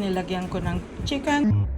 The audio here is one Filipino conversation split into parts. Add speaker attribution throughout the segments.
Speaker 1: nilagyan ko ng chicken.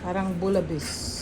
Speaker 1: Parang bulabis.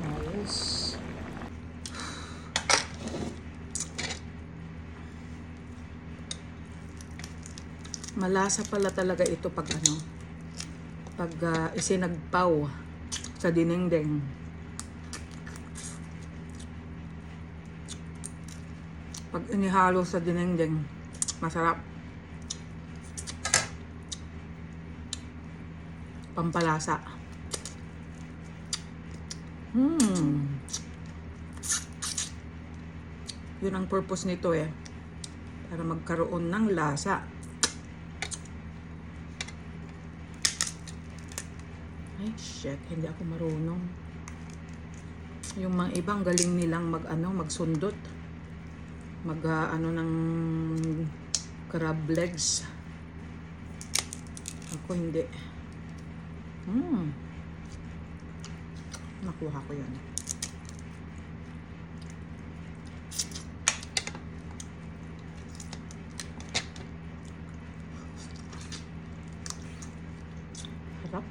Speaker 1: Ayos. Malasa pala talaga ito pag isinagpaw sa dinengdeng. Pag inihalo sa dinengdeng, masarap. Pampalasa. Yun ang purpose nito para magkaroon ng lasa. Ay, shit, hindi ako marunong. Yung mga ibang galing nilang magsundot. Ng crab legs. Ako hindi. Nakuha ko yan. Sarap.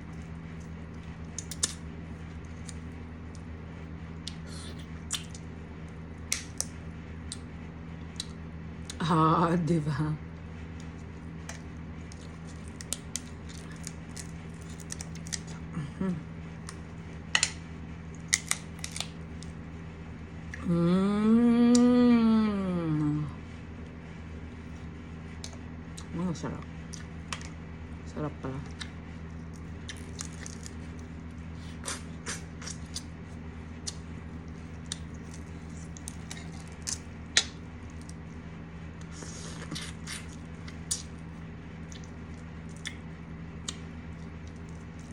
Speaker 1: Di ba? Sarap. Sarap pala.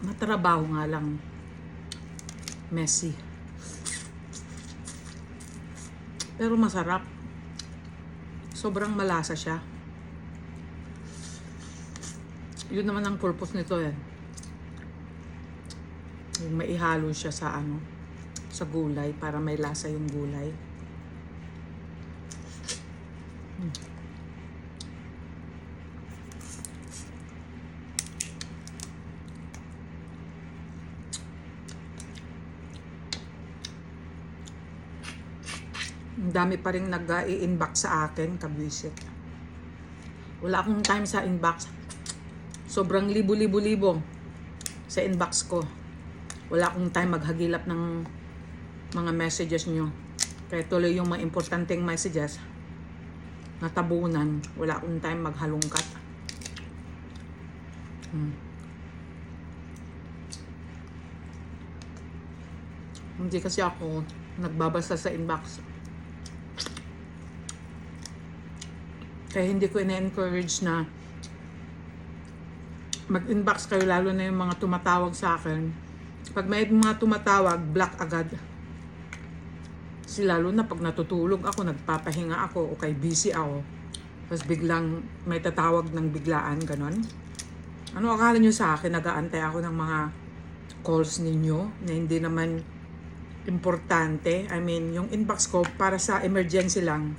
Speaker 1: Matrabaho nga lang. Messy. Pero masarap. Sobrang malasa siya. Yun naman ang purpose nito eh. Yung maihalo siya sa ano, sa gulay para may lasa yung gulay. Ang dami pa rin nag-i-inbox sa akin, kabwisit. Wala akong time sa inbox. Sobrang libo-libo-libo sa inbox ko. Wala akong time maghagilap ng mga messages nyo. Kaya tuloy yung mga importanteng messages natabunan. Wala akong time maghalungkat. Hindi kasi ako nagbabasa sa inbox. Kaya hindi ko ina-encourage na mag-inbox kayo, lalo na yung mga tumatawag sa akin. Pag may mga tumatawag, block agad. Kasi lalo na pag natutulog ako, nagpapahinga ako, o kay busy ako. Tapos biglang may tatawag ng biglaan, ganon. Ano akala nyo sa akin? Nag-aantay ako ng mga calls ninyo na hindi naman importante. I mean, yung inbox ko para sa emergency lang.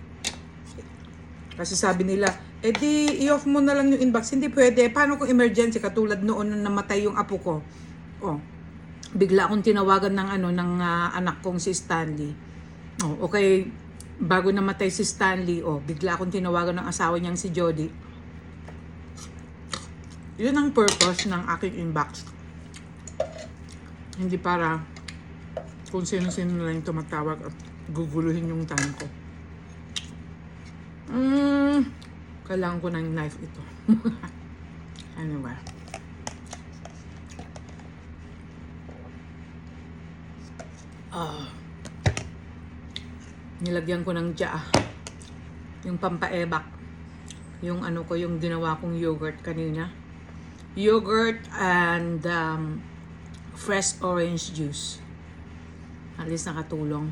Speaker 1: Kasi sabi nila, di i-off mo na lang yung inbox. Hindi pwede. Paano kung emergency? Katulad noon na namatay yung apo ko. Bigla akong tinawagan ng anak kong si Stanley. Okay, bago namatay si Stanley, bigla akong tinawagan ng asawa niyang si Jody. Yun ang purpose ng aking inbox. Hindi para kung sino-sino na lang tumatawag at guguluhin yung time ko. Kailangan ko ng knife ito. Anyway. Nilagyan ko ng tsaa. Yung pampaebak. Yung yung ginawa kong yogurt kanina. Yogurt and fresh orange juice. At least nakatulong.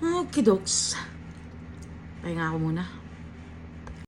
Speaker 1: Okay, doks. Pahinga ako muna.